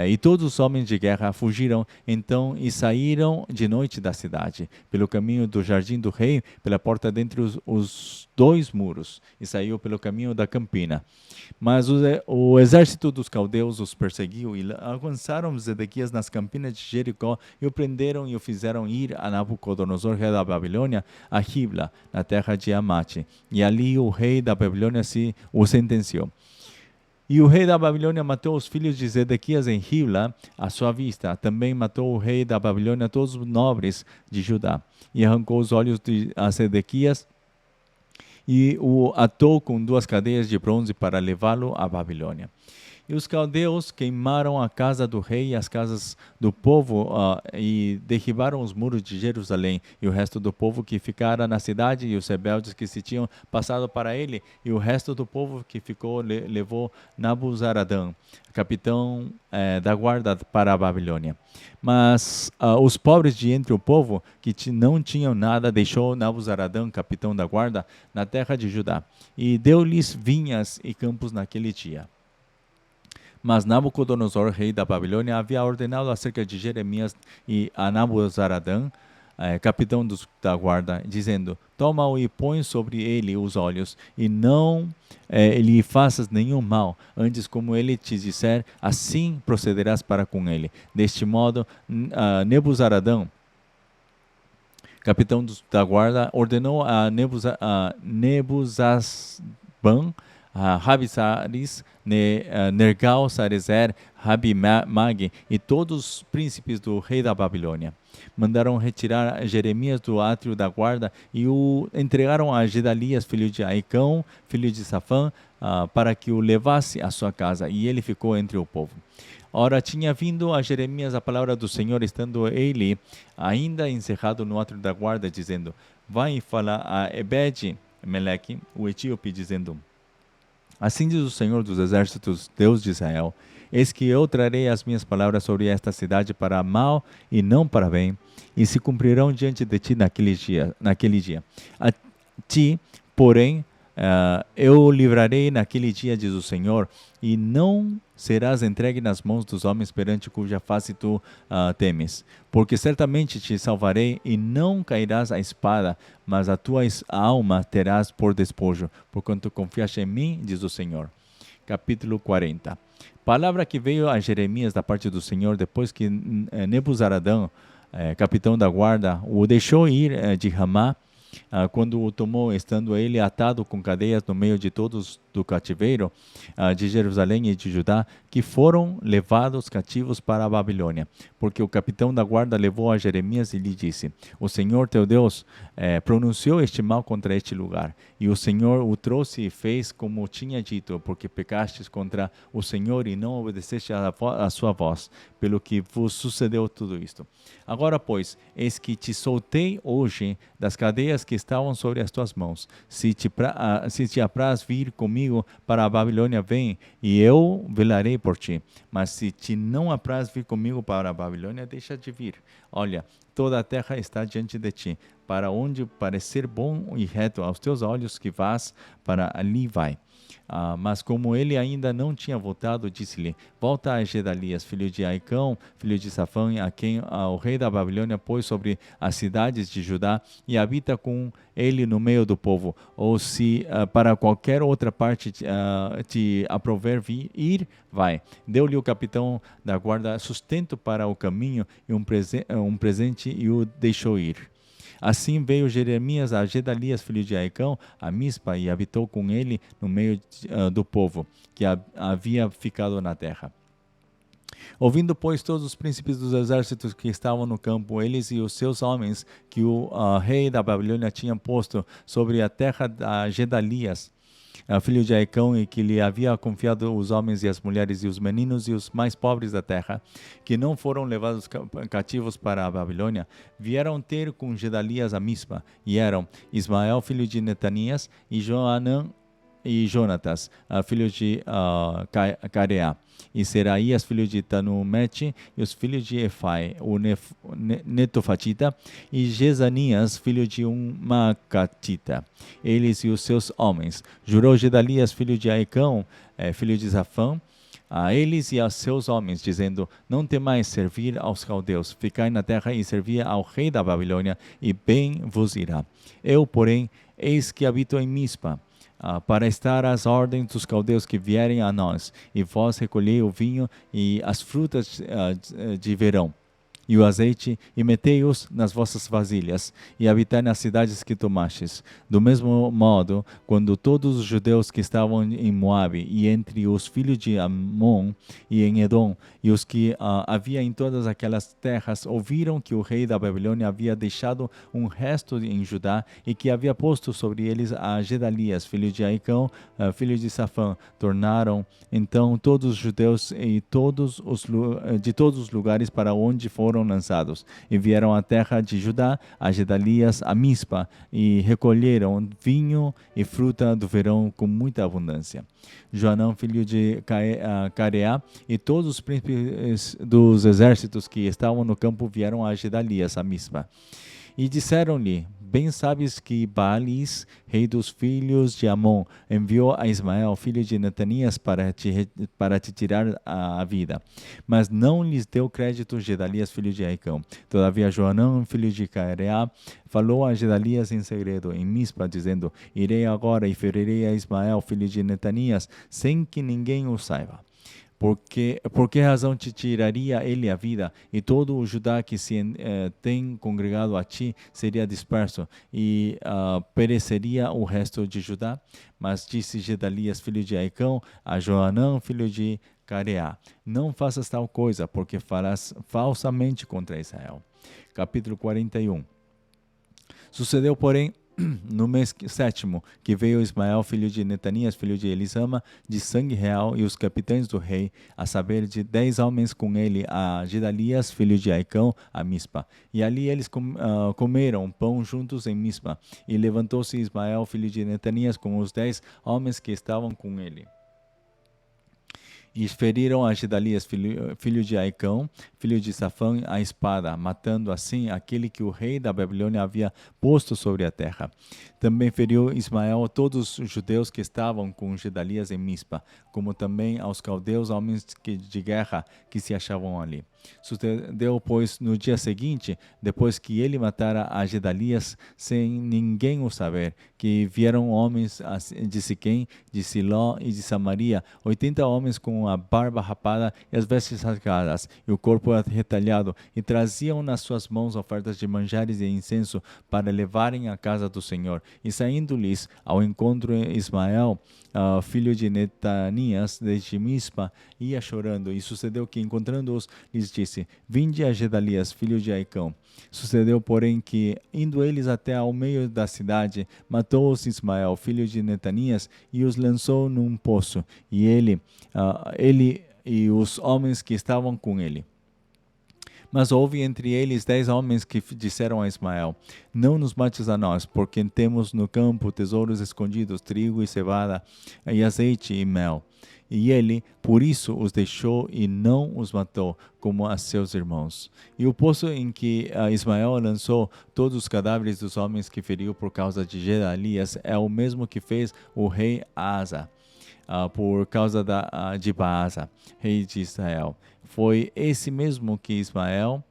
S1: e todos os homens de guerra fugiram então e saíram de noite da cidade, pelo caminho do jardim do rei, pela porta dentre os dois muros, e saiu pelo caminho da campina. Mas o exército dos caldeus os perseguiu, e alcançaram Zedequias nas campinas de Jericó, e o prenderam e o fizeram ir a Nabucodonosor, rei da Babilônia, a Ribla, na terra de Amate. E ali o rei da Babilônia o sentenciou. E o rei da Babilônia matou os filhos de Zedequias em Ribla, à sua vista. Também matou o rei da Babilônia todos os nobres de Judá, e arrancou os olhos de Zedequias, e o atou com 2 cadeias de bronze para levá-lo à Babilônia. E os caldeus queimaram a casa do rei e as casas do povo, e derribaram os muros de Jerusalém, e o resto do povo que ficara na cidade, e os rebeldes que se tinham passado para ele, e o resto do povo que ficou levou Nabuzaradã, capitão da guarda, para a Babilônia. Mas os pobres de entre o povo, que não tinham nada, deixou Nabuzaradã, capitão da guarda, na terra de Judá, e deu-lhes vinhas e campos naquele dia. Mas Nabucodonosor, rei da Babilônia, havia ordenado acerca de Jeremias e a Nabuzaradã, capitão da guarda, dizendo: toma-o e põe sobre ele os olhos, e não lhe faças nenhum mal. Antes, como ele te disser, assim procederás para com ele. Deste modo, Nebuzaradã, capitão da guarda, ordenou a Nebuzazban, Rabi-Saris, Nergal-Sarezer, Rabi-Mag e todos os príncipes do rei da Babilônia. Mandaram retirar Jeremias do átrio da guarda e o entregaram a Gedalias, filho de Aicão, filho de Safã, para que o levasse à sua casa, e ele ficou entre o povo. Ora, tinha vindo a Jeremias a palavra do Senhor, estando ele ainda encerrado no átrio da guarda, dizendo: vai e fala a Ebed-Meleque, o etíope, dizendo: assim diz o Senhor dos Exércitos, Deus de Israel: eis que eu trarei as minhas palavras sobre esta cidade para mal e não para bem, e se cumprirão diante de ti naquele dia. A ti, porém, eu o livrarei naquele dia, diz o Senhor, e não serás entregue nas mãos dos homens perante cuja face tu temes. Porque certamente te salvarei e não cairás à espada, mas a tua alma terás por despojo, porquanto confiaste em mim, diz o Senhor. Capítulo 40. Palavra que veio a Jeremias da parte do Senhor depois que Nebuzaradã, capitão da guarda, o deixou ir de Ramá, quando o tomou, estando ele atado com cadeias no meio de todos do cativeiro de Jerusalém e de Judá, que foram levados cativos para a Babilônia. Porque o capitão da guarda levou a Jeremias e lhe disse: o Senhor teu Deus pronunciou este mal contra este lugar, e o Senhor o trouxe e fez como tinha dito, porque pecastes contra o Senhor e não obedeceste a sua voz, pelo que vos sucedeu tudo isto. Agora, pois, eis que te soltei hoje das cadeias que estavam sobre as tuas mãos. Se te apraz vir comigo para a Babilônia, vem, e eu velarei por ti. Mas se te não apraz vir comigo para a Babilônia, deixa de vir. Olha, toda a terra está diante de ti. Para onde parecer bom e reto aos teus olhos que vás, para ali vai. Mas como ele ainda não tinha voltado, disse-lhe: volta a Gedalias, filho de Aicão, filho de Safã, a quem o rei da Babilônia pôs sobre as cidades de Judá, e habita com ele no meio do povo. Ou se para qualquer outra parte te aprover ir, vai. Deu-lhe o capitão da guarda sustento para o caminho e um presente, e o deixou ir. Assim veio Jeremias a Gedalias, filho de Aicão, a Mispa, e habitou com ele no meio do povo, que havia ficado na terra. Ouvindo, pois, todos os príncipes dos exércitos que estavam no campo, eles e os seus homens, que o rei da Babilônia tinha posto sobre a terra de Gedalias, filho de Aicão, e que lhe havia confiado os homens e as mulheres e os meninos e os mais pobres da terra, que não foram levados cativos para a Babilônia, vieram ter com Gedalias a Mispa, e eram Ismael, filho de Netanias, e Joanã e Jonatas, filhos de Careá, e Seraías, filho de Tanumete, e os filhos de Efai, o Netofatita, e Jezanias, filho de Macatita, eles e os seus homens. Jurou Gedalias, filho de Aicão, filho de Zafã, a eles e aos seus homens, dizendo: não temais servir aos caldeus, ficai na terra e servi ao rei da Babilônia, e bem vos irá. Eu, porém, eis que habito em Mispa, para estar às ordens dos caldeus que vierem a nós, e vós recolhei o vinho e as frutas de verão, e o azeite, e metei-os nas vossas vasilhas, e habitai nas cidades que tomastes. Do mesmo modo, quando todos os judeus que estavam em Moabe, e entre os filhos de Amon, e em Edom, e os que havia em todas aquelas terras, ouviram que o rei da Babilônia havia deixado um resto em Judá, e que havia posto sobre eles a Gedalias, filho de Aicão, filho de Safã, tornaram então todos os judeus de todos os lugares para onde foram lançados, e vieram à terra de Judá, a Gedalias, a Mispa, e recolheram vinho e fruta do verão com muita abundância. Joanã, filho de Careá, e todos os príncipes dos exércitos que estavam no campo vieram a Gedalias, a Mispa. E disseram-lhe: bem sabes que Baalis, rei dos filhos de Amon, enviou a Ismael, filho de Netanias, para te tirar a vida. Mas não lhes deu crédito Gedalias, filho de Aicão. Todavia Joanã, filho de Careá, falou a Gedalias em segredo, em Mispa, dizendo: irei agora e ferirei a Ismael, filho de Netanias, sem que ninguém o saiba. Por que razão te tiraria ele a vida, e todo o Judá que se tem congregado a ti seria disperso, e pereceria o resto de Judá? Mas disse Gedalias, filho de Aicão, a Joanã, filho de Careá: não faças tal coisa, porque farás falsamente contra Israel. Capítulo 41. Sucedeu, porém, no mês 7º, que veio Ismael, filho de Netanias, filho de Elisama, de sangue real, e os capitães do rei, a saber, de 10 homens com ele, a Gedalias, filho de Aicão, a Mispa. E ali eles comeram pão juntos em Mispa. E levantou-se Ismael, filho de Netanias, com os 10 homens que estavam com ele. E feriram a Gedalias, filho de Aicão, filho de Safã, a espada, matando assim aquele que o rei da Babilônia havia posto sobre a terra. Também feriu Ismael todos os judeus que estavam com Gedalias em Mispa, como também aos caldeus, homens de guerra que se achavam ali. Sucedeu, pois, no dia seguinte, depois que ele matara a Gedalias, sem ninguém o saber, que vieram homens de Siquém, de Siló e de Samaria, 80 homens com a barba rapada e as vestes rasgadas, e o corpo retalhado, e traziam nas suas mãos ofertas de manjares e incenso para levarem à casa do Senhor. E saindo-lhes ao encontro Ismael, filho de Netanias, de Mispa, ia chorando. E sucedeu que, encontrando-os, lhes disse: Vinde a Gedalias, filho de Aicão. Sucedeu, porém, que, indo eles até ao meio da cidade, matou-os Ismael, filho de Netanias, e os lançou num poço, e ele e os homens que estavam com ele. Mas houve entre eles 10 homens que disseram a Ismael: Não nos mates a nós, porque temos no campo tesouros escondidos, trigo e cevada, e azeite e mel. E ele, por isso, os deixou e não os matou, como a seus irmãos. E o poço em que Ismael lançou todos os cadáveres dos homens que feriu por causa de Gedalias é o mesmo que fez o rei Asa, por causa de Baasa, rei de Israel. Foi esse mesmo que Ismael,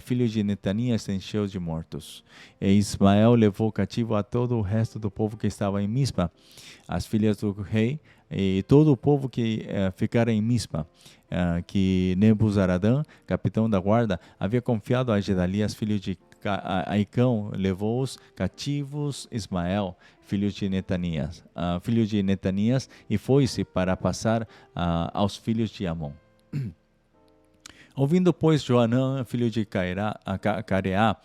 S1: filho de Netanias, encheu de mortos. E Ismael levou cativo a todo o resto do povo que estava em Mispa, as filhas do rei e todo o povo que ficara em Mispa, que Nebuzaradã, capitão da guarda, havia confiado a Gedalias, filho de Aicão, levou-os cativos Ismael, filho de Netanias, e foi-se para passar aos filhos de Amon. Ouvindo, pois, Joanã, filho de Careá,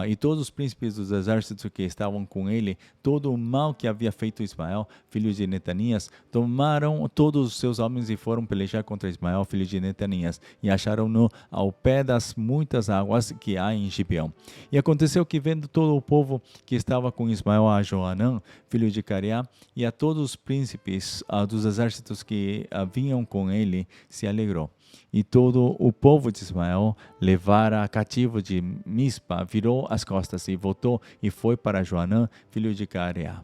S1: e todos os príncipes dos exércitos que estavam com ele, todo o mal que havia feito Ismael, filho de Netanias, tomaram todos os seus homens e foram pelejar contra Ismael, filho de Netanias, e acharam-no ao pé das muitas águas que há em Gibeão. E aconteceu que, vendo todo o povo que estava com Ismael, a Joanã, filho de Careá, e a todos os príncipes dos exércitos que vinham com ele, se alegrou. E todo o povo de Ismael levara cativo de Mispa, virou as costas e voltou e foi para Joanã, filho de Careá.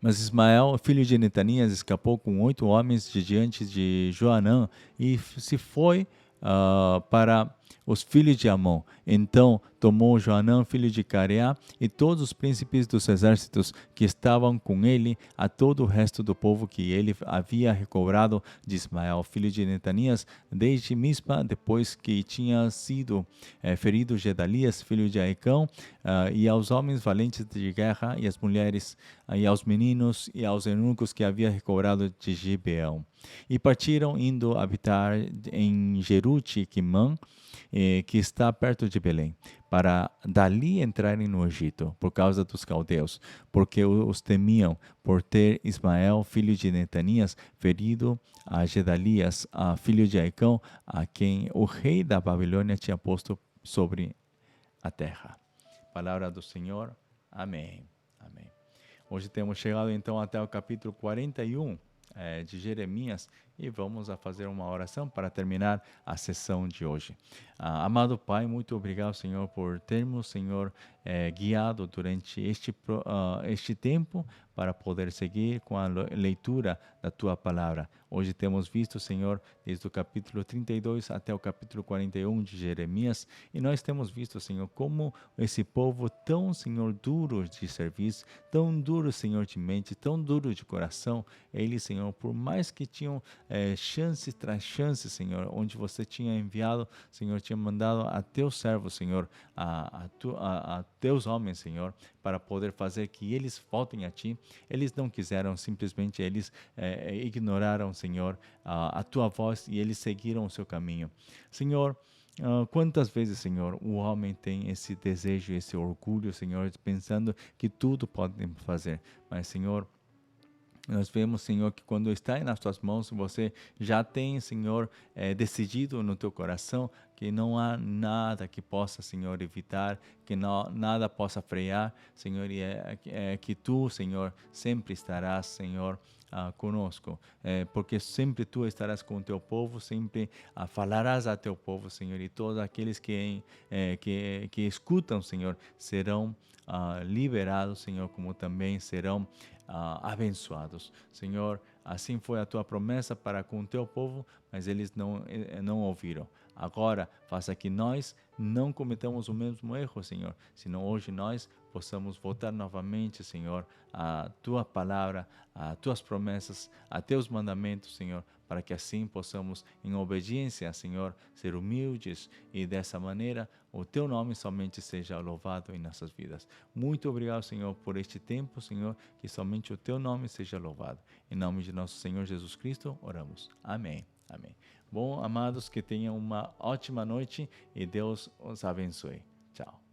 S1: Mas Ismael, filho de Netanias, escapou com 8 homens de diante de Joanã e se foi para os filhos de Amon. Então tomou Joanã, filho de Careá, e todos os príncipes dos exércitos que estavam com ele, a todo o resto do povo que ele havia recobrado de Ismael, filho de Netanias, desde Mispa, depois que tinha sido ferido Gedalias, filho de Aicão, e aos homens valentes de guerra, e às mulheres, e aos meninos, e aos eunucos que havia recobrado de Gibeão. E partiram, indo habitar em Jerute-Quimã, que está perto de Belém, para dali entrarem no Egito, por causa dos caldeus, porque os temiam por ter Ismael, filho de Netanias, ferido a Gedalias, filho de Aicão, a quem o rei da Babilônia tinha posto sobre a terra. Palavra do Senhor. Amém. Amém. Hoje temos chegado então até o capítulo 41 de Jeremias e vamos a fazer uma oração para terminar a sessão de hoje. Amado Pai, muito obrigado, Senhor, por termos, Senhor, guiado durante este tempo para poder seguir com a leitura da Tua Palavra. Hoje temos visto, Senhor, desde o capítulo 32 até o capítulo 41 de Jeremias, e nós temos visto, Senhor, como esse povo tão, Senhor, duro de serviço, tão duro, Senhor, de mente, tão duro de coração, eles, Senhor, por mais que tinham chance tras chance, Senhor, onde você tinha enviado, Senhor, tinha mandado a teus servos, Senhor, a teus homens, Senhor, para poder fazer que eles voltem a Ti. Eles não quiseram, simplesmente eles ignoraram, Senhor, a Tua voz e eles seguiram o seu caminho. Senhor, Quantas vezes, Senhor, o homem tem esse desejo, esse orgulho, Senhor, pensando que tudo pode fazer. Mas, Senhor, nós vemos, Senhor, que quando está nas tuas mãos, você já tem, Senhor, decidido no teu coração que não há nada que possa, Senhor, evitar, que não, nada possa frear, Senhor, e é que tu, Senhor, sempre estarás, Senhor, conosco, porque sempre tu estarás com o teu povo, sempre falarás a teu povo, Senhor, e todos aqueles que escutam, Senhor, serão liberados, Senhor, como também serão abençoados. Senhor, assim foi a tua promessa para com o teu povo, mas eles não ouviram. Agora, faça que nós não cometamos o mesmo erro, Senhor, senão hoje nós possamos voltar novamente, Senhor, à tua palavra, às tuas promessas, a teus mandamentos, Senhor, para que assim possamos, em obediência, Senhor, ser humildes e dessa maneira o teu nome somente seja louvado em nossas vidas. Muito obrigado, Senhor, por este tempo, Senhor, que somente o teu nome seja louvado. Em nome de nosso Senhor Jesus Cristo, oramos. Amém. Amém. Bom, amados, que tenham uma ótima noite e Deus os abençoe. Tchau.